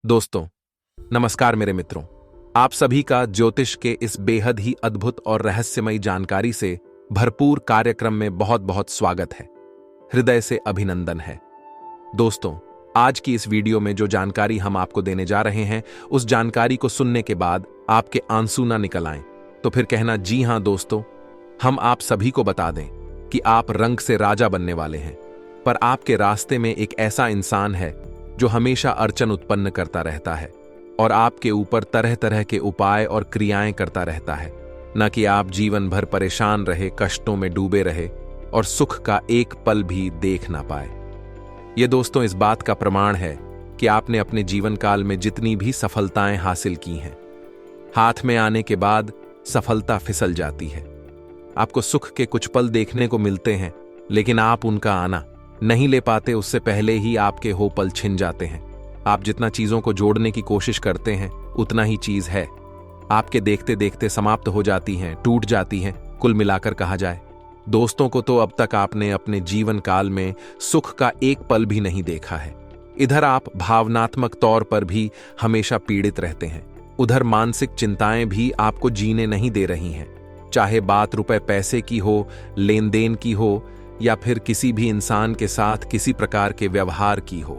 दोस्तों, नमस्कार मेरे मित्रों। आप सभी का ज्योतिष के इस बेहद ही अद्भुत और रहस्यमयी जानकारी से भरपूर कार्यक्रम में बहुत बहुत स्वागत है। हृदय से अभिनंदन है। दोस्तों, आज की इस वीडियो में जो जानकारी हम आपको देने जा रहे हैं, उस जानकारी को सुनने के बाद आपके आंसू ना निकल आएं, तो फिर कहना जी हां दोस्तों, हम आप सभी को बता दें कि आप रंग से राजा बनने वाले हैं। पर आपके रास्ते में एक ऐसा इंसान है जो हमेशा अड़चन उत्पन्न करता रहता है और आपके ऊपर तरह तरह के उपाय और क्रियाएं करता रहता है, न कि आप जीवन भर परेशान रहे, कष्टों में डूबे रहे और सुख का एक पल भी देख ना पाए। ये दोस्तों इस बात का प्रमाण है कि आपने अपने जीवन काल में जितनी भी सफलताएं हासिल की हैं, हाथ में आने के बाद सफलता फिसल जाती है। आपको सुख के कुछ पल देखने को मिलते हैं, लेकिन आप उनका आना नहीं ले पाते। उससे पहले ही आपके हो पल छिन जाते हैं। आप जितना चीजों को जोड़ने की कोशिश करते हैं, उतना ही चीज है आपके देखते देखते समाप्त हो जाती हैं, टूट जाती हैं। कुल मिलाकर कहा जाए, दोस्तों को तो अब तक आपने अपने जीवन काल में सुख का एक पल भी नहीं देखा है। इधर आप भावनात्मक तौर पर भी हमेशा पीड़ित रहते हैं, उधर मानसिक चिंताएं भी आपको जीने नहीं दे रही हैं। चाहे बात रुपए पैसे की हो, लेन देन की हो, या फिर किसी भी इंसान के साथ किसी प्रकार के व्यवहार की हो।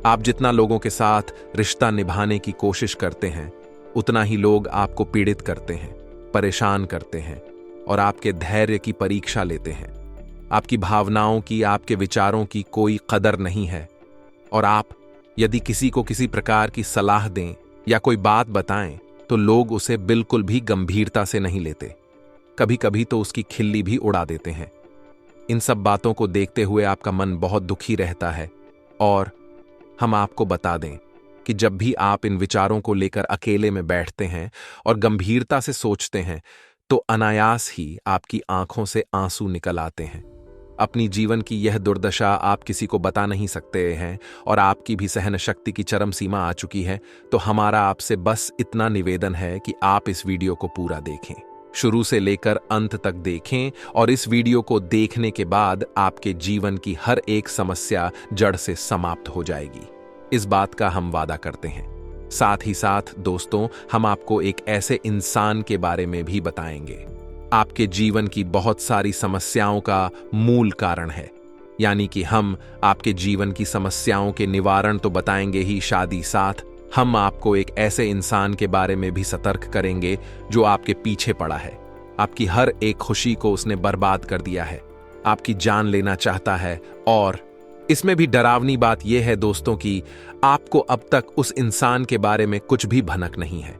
आप जितना लोगों के साथ रिश्ता निभाने की कोशिश करते हैं, उतना ही लोग आपको पीड़ित करते हैं, परेशान करते हैं और आपके धैर्य की परीक्षा लेते हैं। आपकी भावनाओं की, आपके विचारों की कोई कदर नहीं है और आप यदि किसी को किसी प्रकार की सलाह दें या कोई बात बताएं, तो लोग उसे बिल्कुल भी गंभीरता से नहीं लेते। कभी कभी तो उसकी खिल्ली भी उड़ा देते हैं। इन सब बातों को देखते हुए आपका मन बहुत दुखी रहता है और हम आपको बता दें कि जब भी आप इन विचारों को लेकर अकेले में बैठते हैं और गंभीरता से सोचते हैं, तो अनायास ही आपकी आंखों से आंसू निकल आते हैं। अपनी जीवन की यह दुर्दशा आप किसी को बता नहीं सकते हैं और आपकी भी सहन शक्ति की चरम सीमा आ चुकी है। तो हमारा आपसे बस इतना निवेदन है कि आप इस वीडियो को पूरा देखें, शुरू से लेकर अंत तक देखें और इस वीडियो को देखने के बाद आपके जीवन की हर एक समस्या जड़ से समाप्त हो जाएगी। इस बात का हम वादा करते हैं। साथ ही साथ दोस्तों, हम आपको एक ऐसे इंसान के बारे में भी बताएंगे, आपके जीवन की बहुत सारी समस्याओं का मूल कारण है। यानी कि हम आपके जीवन की समस्याओं के निवारण तो बताएंगे ही, साथ ही साथ हम आपको एक ऐसे इंसान के बारे में भी सतर्क करेंगे जो आपके पीछे पड़ा है। आपकी हर एक खुशी को उसने बर्बाद कर दिया है, आपकी जान लेना चाहता है। और इसमें भी डरावनी बात यह है दोस्तों कि आपको अब तक उस इंसान के बारे में कुछ भी भनक नहीं है।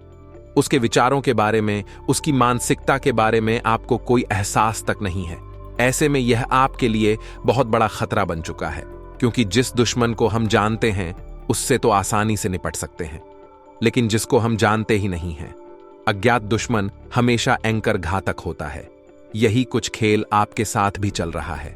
उसके विचारों के बारे में, उसकी मानसिकता के बारे में आपको कोई एहसास तक नहीं है। ऐसे में यह आपके लिए बहुत बड़ा खतरा बन चुका है, क्योंकि जिस दुश्मन को हम जानते हैं उससे तो आसानी से निपट सकते हैं, लेकिन जिसको हम जानते ही नहीं हैं, अज्ञात दुश्मन हमेशा एंकर घातक होता है। यही कुछ खेल आपके साथ भी चल रहा है।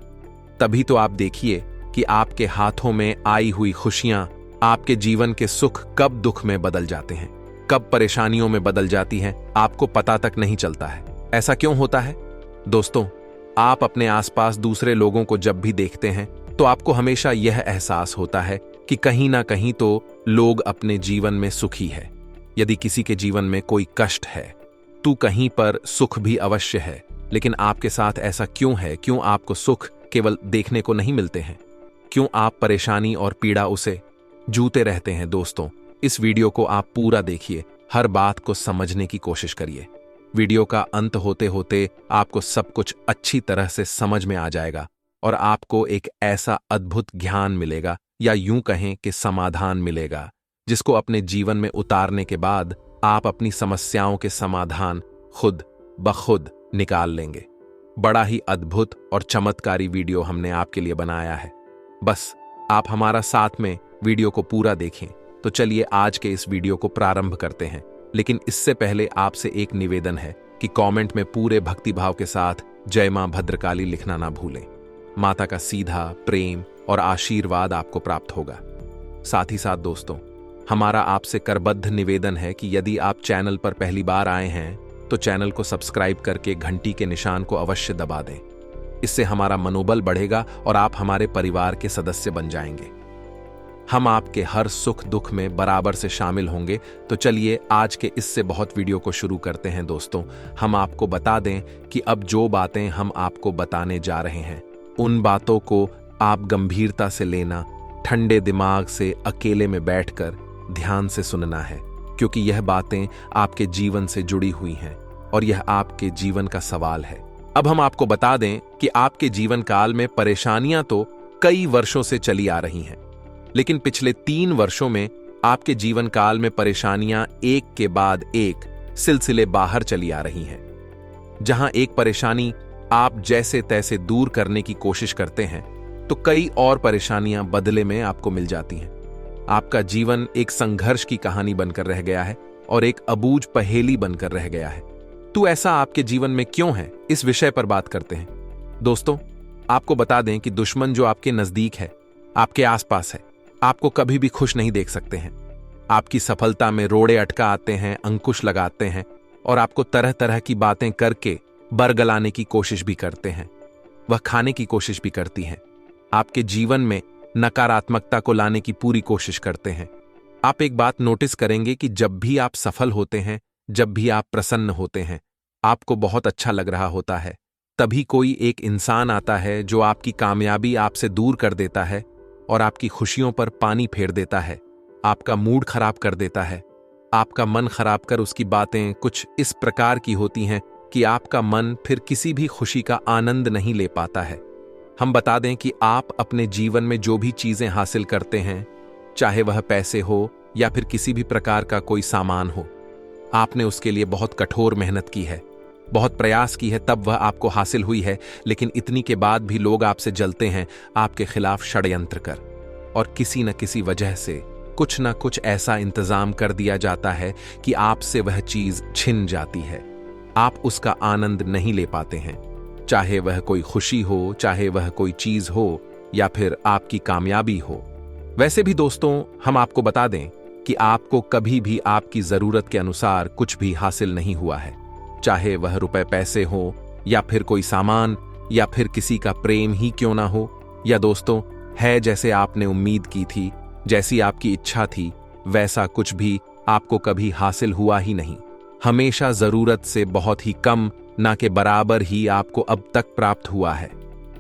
तभी तो आप देखिए कि आपके हाथों में आई हुई खुशियां आपके जीवन के सुख कब दुख में बदल जाते हैं, कब परेशानियों में बदल जाती हैं, आपको पता तक नहीं चलता है। ऐसा क्यों होता है दोस्तों? आप अपने आसपास दूसरे लोगों को जब भी देखते हैं, तो आपको हमेशा यह एहसास होता है कि कहीं ना कहीं तो लोग अपने जीवन में सुखी है। यदि किसी के जीवन में कोई कष्ट है, तो कहीं पर सुख भी अवश्य है। लेकिन आपके साथ ऐसा क्यों है? क्यों आपको सुख केवल देखने को नहीं मिलते हैं? क्यों आप परेशानी और पीड़ा उसे जूते रहते हैं? दोस्तों, इस वीडियो को आप पूरा देखिए, हर बात को समझने की कोशिश करिए। वीडियो का अंत होते होते आपको सब कुछ अच्छी तरह से समझ में आ जाएगा और आपको एक ऐसा अद्भुत ज्ञान मिलेगा, या यूं कहें कि समाधान मिलेगा, जिसको अपने जीवन में उतारने के बाद आप अपनी समस्याओं के समाधान खुद ब खुद निकाल लेंगे। बड़ा ही अद्भुत और चमत्कारी वीडियो हमने आपके लिए बनाया है। बस आप हमारा साथ में वीडियो को पूरा देखें। तो चलिए आज के इस वीडियो को प्रारंभ करते हैं। लेकिन इससे पहले आपसे एक निवेदन है कि कमेंट में पूरे भक्तिभाव के साथ जय मां भद्रकाली लिखना ना भूलें। माता का सीधा प्रेम और आशीर्वाद आपको प्राप्त होगा। साथ ही साथ दोस्तों, हमारा आपसे करबद्ध निवेदन है कि यदि आप चैनल पर पहली बार आए हैं, तो चैनल को सब्सक्राइब करके घंटी के निशान को अवश्य दबा दें। इससे हमारा मनोबल बढ़ेगा और आप हमारे परिवार के सदस्य बन जाएंगे। हम आपके हर सुख दुख में बराबर से शामिल होंगे। तो चलिए आज के इससे बहुत वीडियो को शुरू करते हैं। दोस्तों, हम आपको बता दें कि अब जो बातें हम आपको बताने जा रहे हैं उन बातों को आप गंभीरता से लेना, ठंडे दिमाग से अकेले में बैठकर ध्यान से सुनना है, क्योंकि यह बातें आपके जीवन से जुड़ी हुई हैं और यह आपके जीवन का सवाल है। अब हम आपको बता दें कि आपके जीवन काल में परेशानियां तो कई वर्षों से चली आ रही हैं, लेकिन पिछले 3 वर्षों में आपके जीवन काल में परेशानियां एक के बाद एक सिलसिले बाहर चली आ रही हैं। जहां एक परेशानी आप जैसे तैसे दूर करने की कोशिश करते हैं, तो कई और परेशानियां बदले में आपको मिल जाती हैं। आपका जीवन एक संघर्ष की कहानी बनकर रह गया है और एक अबूझ पहेली बनकर रह गया है। तो ऐसा आपके जीवन में क्यों है, इस विषय पर बात करते हैं। दोस्तों, आपको बता दें कि दुश्मन जो आपके नजदीक है, आपके आसपास है, आपको कभी भी खुश नहीं देख सकते हैं। आपकी सफलता में रोड़े अटका आते हैं, अंकुश लगाते हैं और आपको तरह तरह की बातें करके बरगलाने की कोशिश भी करते हैं। वह खाने की कोशिश भी करती हैं। आपके जीवन में नकारात्मकता को लाने की पूरी कोशिश करते हैं। आप एक बात नोटिस करेंगे कि जब भी आप सफल होते हैं, जब भी आप प्रसन्न होते हैं, आपको बहुत अच्छा लग रहा होता है, तभी कोई एक इंसान आता है जो आपकी कामयाबी आपसे दूर कर देता है और आपकी खुशियों पर पानी फेर देता है, आपका मूड खराब कर देता है। आपका मन खराब कर उसकी बातें कुछ इस प्रकार की होती हैं कि आपका मन फिर किसी भी खुशी का आनंद नहीं ले पाता है। हम बता दें कि आप अपने जीवन में जो भी चीजें हासिल करते हैं, चाहे वह पैसे हो या फिर किसी भी प्रकार का कोई सामान हो, आपने उसके लिए बहुत कठोर मेहनत की है, बहुत प्रयास की है, तब वह आपको हासिल हुई है। लेकिन इतनी के बाद भी लोग आपसे जलते हैं, आपके खिलाफ षड्यंत्र कर, और किसी न किसी वजह से कुछ न कुछ ऐसा इंतजाम कर दिया जाता है कि आपसे वह चीज छिन जाती है। आप उसका आनंद नहीं ले पाते हैं, चाहे वह कोई खुशी हो, चाहे वह कोई चीज हो या फिर आपकी कामयाबी हो। वैसे भी दोस्तों, हम आपको बता दें कि आपको कभी भी आपकी जरूरत के अनुसार कुछ भी हासिल नहीं हुआ है, चाहे वह रुपए पैसे हो या फिर कोई सामान या फिर किसी का प्रेम ही क्यों ना हो। या दोस्तों, है जैसे आपने उम्मीद की थी, जैसी आपकी इच्छा थी, वैसा कुछ भी आपको कभी हासिल हुआ ही नहीं। हमेशा जरूरत से बहुत ही कम, ना के बराबर ही आपको अब तक प्राप्त हुआ है।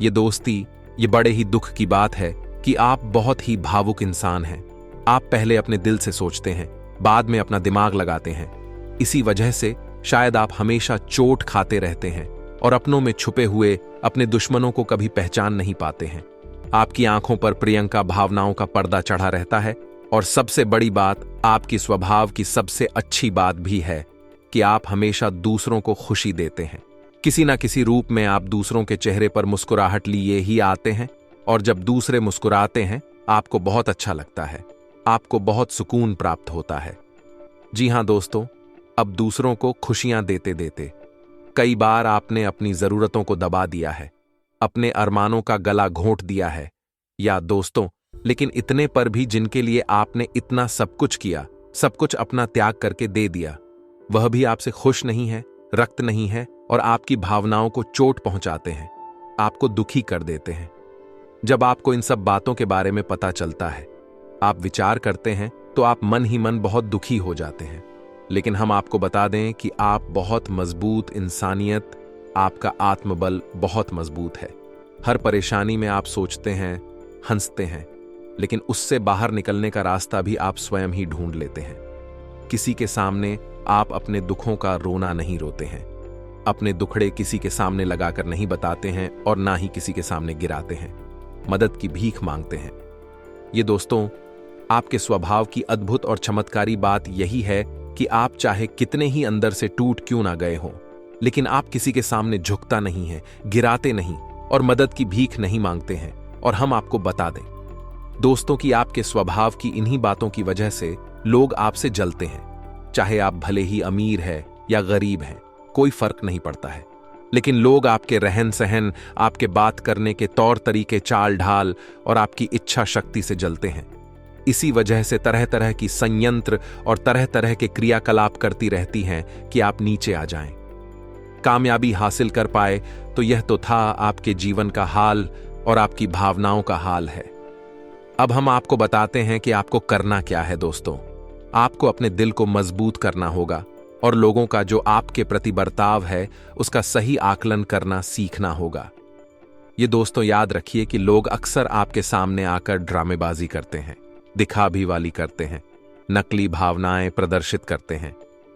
ये दोस्ती, ये बड़े ही दुख की बात है कि आप बहुत ही भावुक इंसान हैं। आप पहले अपने दिल से सोचते हैं, बाद में अपना दिमाग लगाते हैं। इसी वजह से शायद आप हमेशा चोट खाते रहते हैं और अपनों में छुपे हुए अपने दुश्मनों को कभी पहचान नहीं पाते हैं। आपकी आंखों पर प्रियंका भावनाओं का पर्दा चढ़ा रहता है, और सबसे बड़ी बात, आपकी स्वभाव की सबसे अच्छी बात भी है कि आप हमेशा दूसरों को खुशी देते हैं। किसी ना किसी रूप में आप दूसरों के चेहरे पर मुस्कुराहट लिए ही आते हैं, और जब दूसरे मुस्कुराते हैं आपको बहुत अच्छा लगता है, आपको बहुत सुकून प्राप्त होता है। जी हां दोस्तों, अब दूसरों को खुशियां देते देते कई बार आपने अपनी जरूरतों को दबा दिया है, अपने अरमानों का गला घोंट दिया है। या दोस्तों, लेकिन इतने पर भी जिनके लिए आपने इतना सब कुछ किया, सब कुछ अपना त्याग करके दे दिया, वह भी आपसे खुश नहीं है, रक्त नहीं है और आपकी भावनाओं को चोट पहुंचाते हैं, आपको दुखी कर देते हैं। जब आपको इन सब बातों के बारे में पता चलता है, आप विचार करते हैं, तो आप मन ही मन बहुत दुखी हो जाते हैं। लेकिन हम आपको बता दें कि आप बहुत मजबूत इंसानियत, आपका आत्मबल बहुत मजबूत है। हर परेशानी में आप सोचते हैं, हंसते हैं, लेकिन उससे बाहर निकलने का रास्ता भी आप स्वयं ही ढूंढ लेते हैं। किसी के सामने आप अपने दुखों का रोना नहीं रोते हैं, अपने दुखड़े किसी के सामने लगाकर नहीं बताते हैं और ना ही किसी के सामने गिराते हैं, मदद की भीख मांगते हैं। ये दोस्तों, आपके स्वभाव की अद्भुत और चमत्कारी बात यही है कि आप चाहे कितने ही अंदर से टूट क्यों ना गए हों, लेकिन आप किसी के सामने झुकता नहीं है, गिराते नहीं और मदद की भीख नहीं मांगते हैं। और हम आपको बता दें दोस्तों कि आपके स्वभाव की इन्हीं बातों की वजह से लोग आपसे जलते हैं। चाहे आप भले ही अमीर हैं या गरीब हैं, कोई फर्क नहीं पड़ता है, लेकिन लोग आपके रहन सहन, आपके बात करने के तौर तरीके, चाल ढाल और आपकी इच्छा शक्ति से जलते हैं। इसी वजह से तरह तरह की संयंत्र और तरह तरह के क्रियाकलाप करती रहती हैं कि आप नीचे आ जाएं। कामयाबी हासिल कर पाए तो यह तो था आपके जीवन का हाल और आपकी भावनाओं का हाल है। अब हम आपको बताते हैं कि आपको करना क्या है दोस्तों। आपको अपने दिल को मजबूत करना होगा और लोगों का जो आपके प्रति बर्ताव है उसका सही आकलन करना सीखना होगा। ये दोस्तों याद रखिए कि लोग अक्सर आपके सामने आकर ड्रामेबाजी करते हैं, दिखावी करते हैं, नकली भावनाएं प्रदर्शित करते हैं।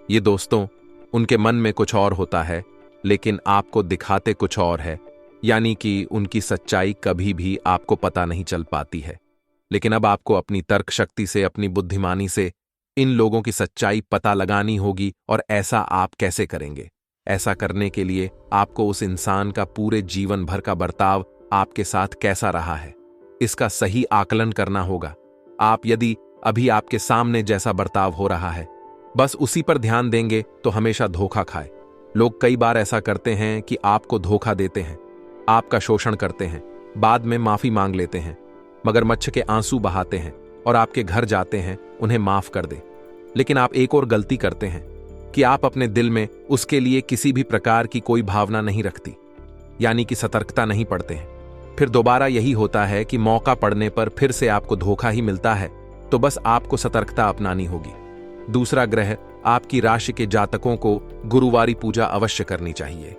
ये दोस्तों उनके मन में कुछ और होता है लेकिन आपको दिखाते कुछ और है, यानी कि उनकी सच्चाई कभी भी आपको पता नहीं चल पाती है। लेकिन अब आपको अपनी तर्क शक्ति से, अपनी बुद्धिमानी से इन लोगों की सच्चाई पता लगानी होगी। और ऐसा आप कैसे करेंगे? ऐसा करने के लिए आपको उस इंसान का पूरे जीवन भर का बर्ताव आपके साथ कैसा रहा है, इसका सही आकलन करना होगा। आप यदि अभी आपके सामने जैसा बर्ताव हो रहा है बस उसी पर ध्यान देंगे तो हमेशा धोखा खाए। लोग कई बार ऐसा करते हैं कि आपको धोखा देते हैं, आपका शोषण करते हैं, बाद में माफी मांग लेते हैं, मगरमच्छ के आंसू बहाते हैं और आपके घर जाते हैं उन्हें माफ कर दे। लेकिन आप एक और गलती करते हैं कि आप अपने दिल में उसके लिए किसी भी प्रकार की कोई भावना नहीं रखती, यानी कि सतर्कता नहीं पड़ते हैं। फिर दोबारा यही होता है कि मौका पड़ने पर फिर से आपको धोखा ही मिलता है, तो बस आपको सतर्कता अपनानी होगी। दूसरा ग्रह आपकी राशि के जातकों को गुरुवारी पूजा अवश्य करनी चाहिए।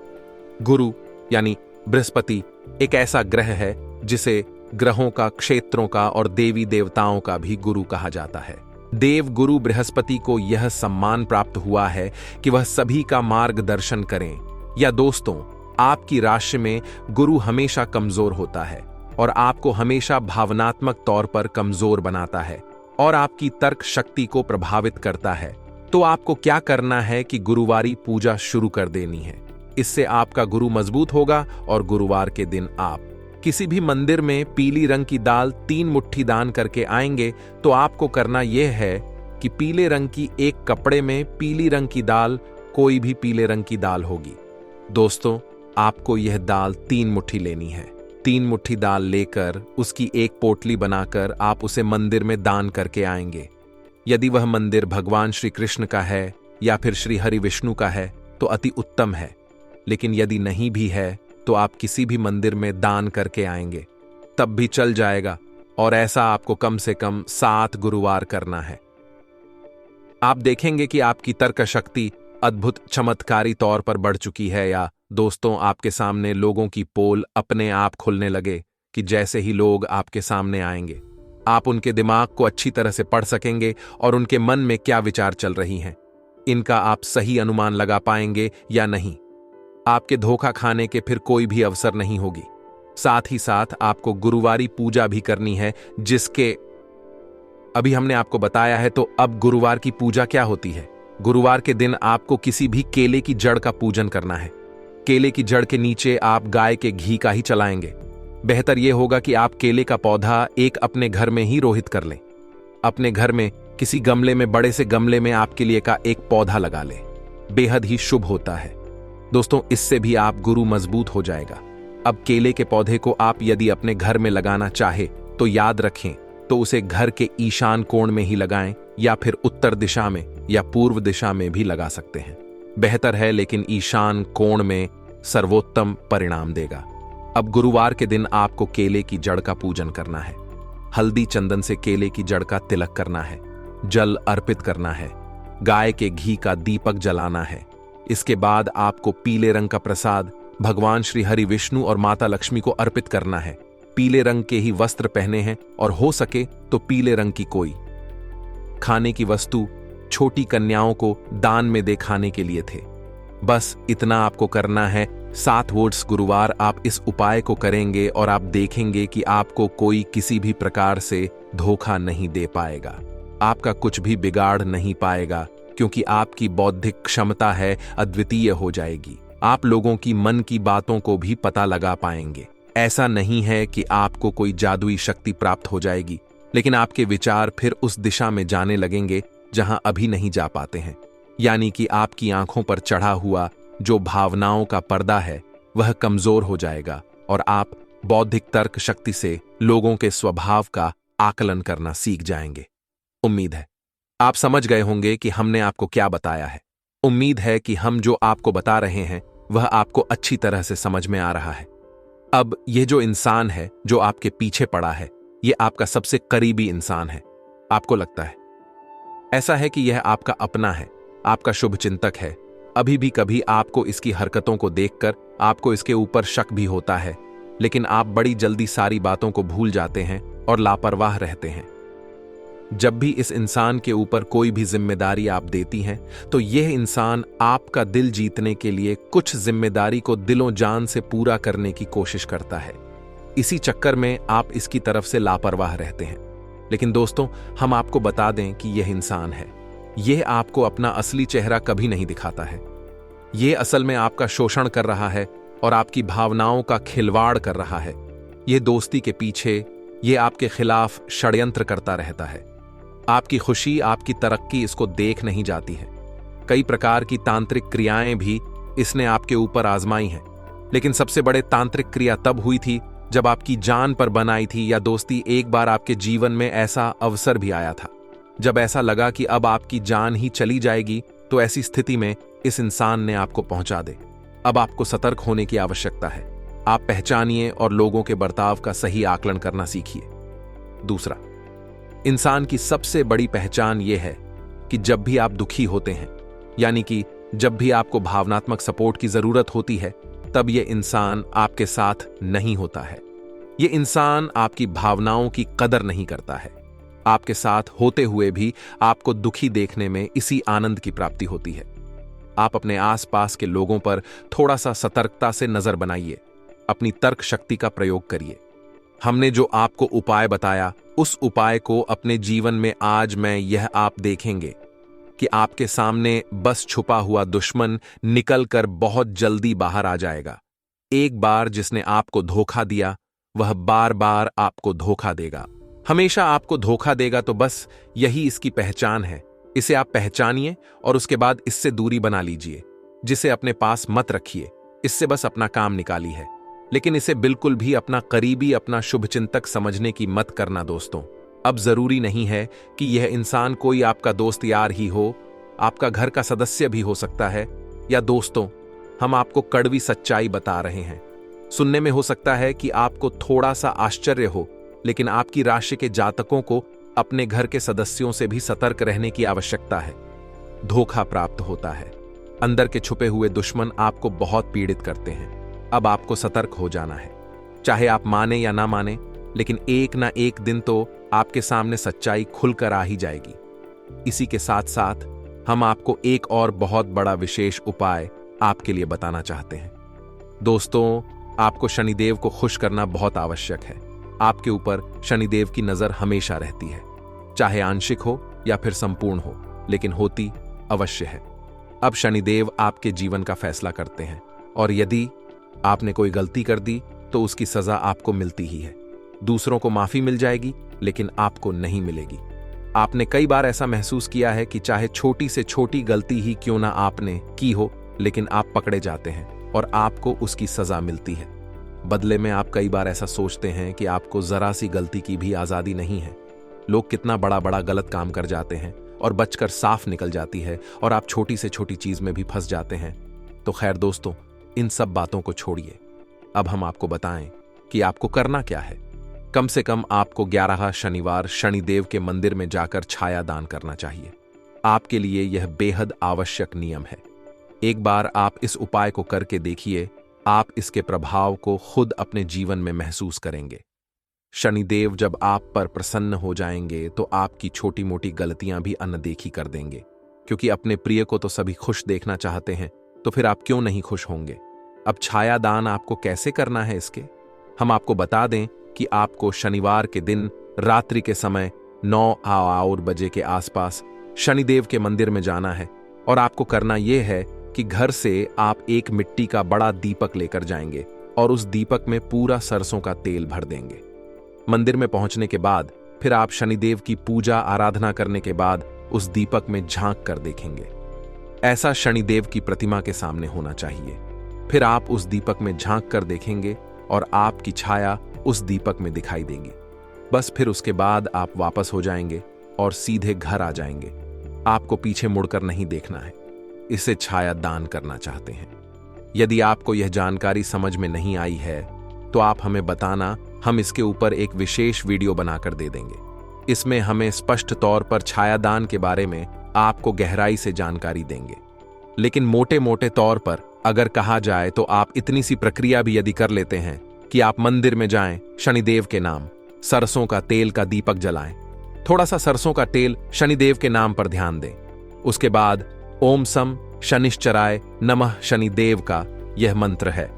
गुरु यानी बृहस्पति एक ऐसा ग्रह है जिसे ग्रहों का, क्षेत्रों का और देवी देवताओं का भी गुरु कहा जाता है। देव गुरु बृहस्पति को यह सम्मान प्राप्त हुआ है कि वह सभी का मार्गदर्शन करें। या दोस्तों, आपकी राशि में गुरु हमेशा कमजोर होता है और आपको हमेशा भावनात्मक तौर पर कमजोर बनाता है और आपकी तर्क शक्ति को प्रभावित करता है। तो आपको क्या करना है कि गुरुवारी पूजा शुरू कर देनी है। इससे आपका गुरु मजबूत होगा और गुरुवार के दिन आप किसी भी मंदिर में पीली रंग की दाल 3 मुट्ठी दान करके आएंगे तो आपको करना यह है कि पीले रंग की एक कपड़े में पीली रंग की दाल, कोई भी पीले रंग की दाल होगी दोस्तों, आपको यह दाल 3 मुट्ठी लेनी है। 3 मुट्ठी दाल लेकर उसकी एक पोटली बनाकर आप उसे मंदिर में दान करके आएंगे। यदि वह मंदिर भगवान श्री कृष्ण का है या फिर श्री हरि विष्णु का है तो अति उत्तम है, लेकिन यदि नहीं भी है तो आप किसी भी मंदिर में दान करके आएंगे तब भी चल जाएगा। और ऐसा आपको कम से कम 7 गुरुवार करना है। आप देखेंगे कि आपकी तर्क शक्ति अद्भुत चमत्कारी तौर पर बढ़ चुकी है। या दोस्तों, आपके सामने लोगों की पोल अपने आप खुलने लगे कि जैसे ही लोग आपके सामने आएंगे आप उनके दिमाग को अच्छी तरह से पढ़ सकेंगे और उनके मन में क्या विचार चल रही हैं, इनका आप सही अनुमान लगा पाएंगे या नहीं। आपके धोखा खाने के फिर कोई भी अवसर नहीं होगी। साथ ही साथ आपको गुरुवारी पूजा भी करनी है, जिसके अभी हमने आपको बताया है। तो अब गुरुवार की पूजा क्या होती है? गुरुवार के दिन आपको किसी भी केले की जड़ का पूजन करना है। केले की जड़ के नीचे आप गाय के घी का ही चलाएंगे। बेहतर यह होगा कि आप केले का पौधा एक अपने घर में ही रोहित कर लें। अपने घर में किसी गमले में, बड़े से गमले में आप केले का एक पौधा लगा लें। बेहद ही शुभ होता है दोस्तों, इससे भी आप गुरु मजबूत हो जाएगा। अब केले के पौधे को आप यदि अपने घर में लगाना चाहे तो याद रखें तो उसे घर के ईशान कोण में ही लगाएं, या फिर उत्तर दिशा में या पूर्व दिशा में भी लगा सकते हैं। बेहतर है, लेकिन ईशान कोण में सर्वोत्तम परिणाम देगा। अब गुरुवार के दिन आपको केले की जड़ का पूजन करना है। हल्दी चंदन से केले की जड़ का तिलक करना है, जल अर्पित करना है, गाय के घी का दीपक जलाना है। इसके बाद आपको पीले रंग का प्रसाद भगवान श्री हरि विष्णु और माता लक्ष्मी को अर्पित करना है। पीले रंग के ही वस्त्र पहने हैं और हो सके तो पीले रंग की कोई खाने की वस्तु छोटी कन्याओं को दान में दे खाने के लिए थे। बस इतना आपको करना है। 7 वोट्स गुरुवार आप इस उपाय को करेंगे और आप देखेंगे कि आपको कोई किसी भी प्रकार से धोखा नहीं दे पाएगा, आपका कुछ भी बिगाड़ नहीं पाएगा, क्योंकि आपकी बौद्धिक क्षमता है अद्वितीय हो जाएगी। आप लोगों की मन की बातों को भी पता लगा पाएंगे। ऐसा नहीं है कि आपको कोई जादुई शक्ति प्राप्त हो जाएगी, लेकिन आपके विचार फिर उस दिशा में जाने लगेंगे जहां अभी नहीं जा पाते हैं। यानी कि आपकी आंखों पर चढ़ा हुआ जो भावनाओं का पर्दा है वह कमजोर हो जाएगा और आप बौद्धिक तर्क शक्ति से लोगों के स्वभाव का आकलन करना सीख जाएंगे। उम्मीद है आप समझ गए होंगे कि हमने आपको क्या बताया है। उम्मीद है कि हम जो आपको बता रहे हैं वह आपको अच्छी तरह से समझ में आ रहा है। अब यह जो इंसान है जो आपके पीछे पड़ा है, ये आपका सबसे करीबी इंसान है। आपको लगता है ऐसा है कि यह आपका अपना है, आपका शुभचिंतक है। अभी भी कभी आपको इसकी हरकतों को देखकर आपको इसके ऊपर शक भी होता है, लेकिन आप बड़ी जल्दी सारी बातों को भूल जाते हैं और लापरवाह रहते हैं। जब भी इस इंसान के ऊपर कोई भी जिम्मेदारी आप देती हैं, तो यह इंसान आपका दिल जीतने के लिए कुछ जिम्मेदारी को दिलों जान से पूरा करने की कोशिश करता है। इसी चक्कर में आप इसकी तरफ से लापरवाह रहते हैं। लेकिन दोस्तों, हम आपको बता दें कि यह इंसान है, यह आपको अपना असली चेहरा कभी नहीं दिखाता है। यह असल में आपका शोषण कर रहा है और आपकी भावनाओं का खिलवाड़ कर रहा है। यह दोस्ती के पीछे, यह आपके खिलाफ षड्यंत्र करता रहता है। आपकी खुशी, आपकी तरक्की इसको देख नहीं जाती है। कई प्रकार की तांत्रिक क्रियाएं भी इसने आपके ऊपर आजमाई हैं, लेकिन सबसे बड़े तांत्रिक क्रिया तब हुई थी जब आपकी जान पर बनाई थी। या दोस्ती, एक बार आपके जीवन में ऐसा अवसर भी आया था जब ऐसा लगा कि अब आपकी जान ही चली जाएगी, तो ऐसी स्थिति में इस इंसान ने आपको पहुंचा दे। अब आपको सतर्क होने की आवश्यकता है। आप पहचानिए और लोगों के बर्ताव का सही आकलन करना सीखिए। दूसरा, इंसान की सबसे बड़ी पहचान यह है कि जब भी आप दुखी होते हैं, यानी कि जब भी आपको भावनात्मक सपोर्ट की जरूरत होती है, तब यह इंसान आपके साथ नहीं होता है। यह इंसान आपकी भावनाओं की कदर नहीं करता है। आपके साथ होते हुए भी आपको दुखी देखने में इसी आनंद की प्राप्ति होती है। आप अपने आसपास के लोगों पर थोड़ा सा सतर्कता से नजर बनाइए, अपनी तर्क शक्ति का प्रयोग करिए। हमने जो आपको उपाय बताया, उस उपाय को अपने जीवन में आजमाएं। यह आप देखेंगे कि आपके सामने बस छुपा हुआ दुश्मन निकलकर बहुत जल्दी बाहर आ जाएगा। एक बार जिसने आपको धोखा दिया, वह बार बार आपको धोखा देगा, हमेशा आपको धोखा देगा। तो बस यही इसकी पहचान है। इसे आप पहचानिए और उसके बाद इससे दूरी बना लीजिए। जिसे अपने पास मत रखिए, इससे बस अपना काम निकाली है। लेकिन इसे बिल्कुल भी अपना करीबी, अपना शुभचिंतक समझने की मत करना दोस्तों। अब जरूरी नहीं है कि यह इंसान कोई आपका दोस्त यार ही हो, आपका घर का सदस्य भी हो सकता है। या दोस्तों, हम आपको कड़वी सच्चाई बता रहे हैं। सुनने में हो सकता है कि आपको थोड़ा सा आश्चर्य हो, लेकिन आपकी राशि के जातकों को अपने घर के सदस्यों से भी सतर्क रहने की आवश्यकता है। धोखा प्राप्त होता है। अंदर के छुपे हुए दुश्मन आपको बहुत पीड़ित करते हैं। अब आपको सतर्क हो जाना है। चाहे आप माने या ना माने, लेकिन एक ना एक दिन तो आपके सामने सच्चाई खुलकर आ ही जाएगी। इसी के साथ साथ हम आपको एक और बहुत बड़ा विशेष उपाय आपके लिए बताना चाहते हैं। दोस्तों, आपको शनिदेव को खुश करना बहुत आवश्यक है। आपके ऊपर शनिदेव की नजर हमेशा रहती है, चाहे आंशिक हो या फिर संपूर्ण हो, लेकिन होती अवश्य है। अब शनिदेव आपके जीवन का फैसला करते हैं, और यदि आपने कोई गलती कर दी तो उसकी सजा आपको मिलती ही है। दूसरों को माफी मिल जाएगी, लेकिन आपको नहीं मिलेगी। आपने कई बार ऐसा महसूस किया है कि चाहे छोटी से छोटी गलती ही क्यों ना आपने की हो, लेकिन आप पकड़े जाते हैं और आपको उसकी सजा मिलती है। बदले में आप कई बार ऐसा सोचते हैं कि आपको जरा सी गलती की भी आजादी नहीं है। लोग कितना बड़ा बड़ा गलत काम कर जाते हैं और बचकर साफ निकल जाती है, और आप छोटी से छोटी चीज में भी फंस जाते हैं। तो खैर दोस्तों, इन सब बातों को छोड़िए। अब हम आपको बताएं कि आपको करना क्या है। कम से कम आपको 11 शनिवार शनिदेव के मंदिर में जाकर छाया दान करना चाहिए। आपके लिए यह बेहद आवश्यक नियम है। एक बार आप इस उपाय को करके देखिए, आप इसके प्रभाव को खुद अपने जीवन में महसूस करेंगे। शनिदेव जब आप पर प्रसन्न हो जाएंगे, तो आपकी छोटी मोटी गलतियां भी अनदेखी कर देंगे, क्योंकि अपने प्रिय को तो सभी खुश देखना चाहते हैं, तो फिर आप क्यों नहीं खुश होंगे। अब छाया दान आपको कैसे करना है, इसके हम आपको बता दें कि आपको शनिवार के दिन रात्रि के समय 9 बजे के आसपास शनिदेव के मंदिर में जाना है, और आपको करना यह है कि घर से आप एक मिट्टी का बड़ा दीपक लेकर जाएंगे और उस दीपक में पूरा सरसों का तेल भर देंगे। मंदिर में पहुंचने के बाद फिर आप शनिदेव की पूजा आराधना करने के बाद उस दीपक में झांक कर देखेंगे। ऐसा शनिदेव की प्रतिमा के सामने होना चाहिए। फिर आप उस दीपक में झांक कर देखेंगे और आपकी छाया उस दीपक में दिखाई देगी। बस फिर उसके बाद आप वापस हो जाएंगे और सीधे घर आ जाएंगे। आपको पीछे मुड़कर नहीं देखना है। इसे छाया दान करना चाहते हैं। यदि आपको यह जानकारी समझ में नहीं आई है, तो आप हमें बताना, हम इसके ऊपर एक विशेष वीडियो बनाकर दे देंगे। इसमें हमें स्पष्ट तौर पर छायादान के बारे में आपको गहराई से जानकारी देंगे। लेकिन मोटे मोटे तौर पर अगर कहा जाए तो आप इतनी सी प्रक्रिया भी यदि कर लेते हैं कि आप मंदिर में जाएं, शनिदेव के नाम सरसों का तेल का दीपक जलाएं, थोड़ा सा सरसों का तेल शनिदेव के नाम पर ध्यान दें, उसके बाद ओम सम शनिश्चराय नमः शनिदेव का यह मंत्र है।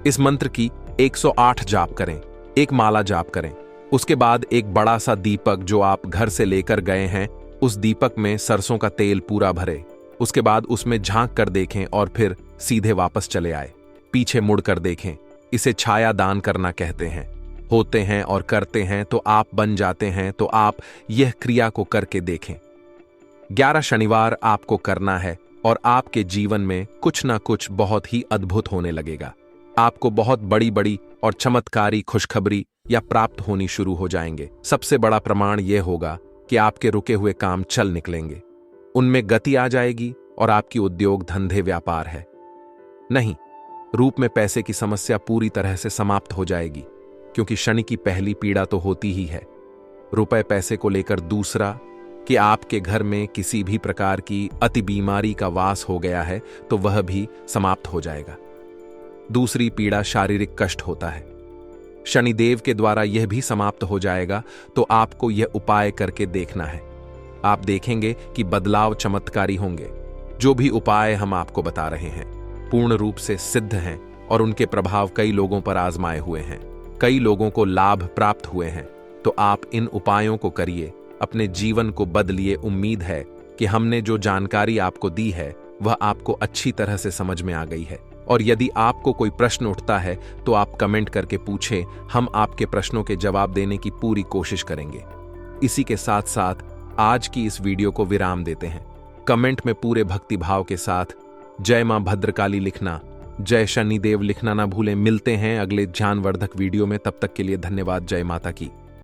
इस मंत्र की 108 जाप करें, एक माला जाप करें। उसके बाद एक बड़ा सा दीपक जो आप घर से लेकर गए हैं, उस दीपक में सरसों का तेल पूरा भरे। उसके बाद उसमें झांक कर देखें और फिर सीधे वापस चले आए। पीछे मुड़कर देखें। इसे छाया दान करना कहते हैं। होते हैं और करते हैं तो आप बन जाते हैं। तो आप यह क्रिया को करके देखें। 11 शनिवार आपको करना है और आपके जीवन में कुछ ना कुछ बहुत ही अद्भुत होने लगेगा। आपको बहुत बड़ी बड़ी और चमत्कारी खुशखबरी या प्राप्त होनी शुरू हो जाएंगे। सबसे बड़ा प्रमाण यह होगा कि आपके रुके हुए काम चल निकलेंगे, उनमें गति आ जाएगी और आपकी उद्योग धंधे व्यापार है नहीं रूप में पैसे की समस्या पूरी तरह से समाप्त हो जाएगी, क्योंकि शनि की पहली पीड़ा तो होती ही है रुपए पैसे को लेकर। दूसरा कि आपके घर में किसी भी प्रकार की अति बीमारी का वास हो गया है तो वह भी समाप्त हो जाएगा। दूसरी पीड़ा शारीरिक कष्ट होता है, शनिदेव के द्वारा यह भी समाप्त हो जाएगा। तो आपको यह उपाय करके देखना है। आप देखेंगे कि बदलाव चमत्कारी होंगे। जो भी उपाय हम आपको बता रहे हैं पूर्ण रूप से सिद्ध हैं और उनके प्रभाव कई लोगों पर आजमाए हुए हैं, कई लोगों को लाभ प्राप्त हुए हैं। तो आप इन उपायों को करिए, अपने जीवन को बदलिए। उम्मीद है कि हमने जो जानकारी आपको दी है वह आपको अच्छी तरह से समझ में आ गई है। और यदि आपको कोई प्रश्न उठता है तो आप कमेंट करके पूछें, हम आपके प्रश्नों के जवाब देने की पूरी कोशिश करेंगे। इसी के साथ साथ आज की इस वीडियो को विराम देते हैं। कमेंट में पूरे भक्ति भाव के साथ जय मां भद्रकाली लिखना, जय शनिदेव लिखना ना भूलें। मिलते हैं अगले ज्ञानवर्धक वीडियो में, तब तक के लिए धन्यवाद। जय माता की।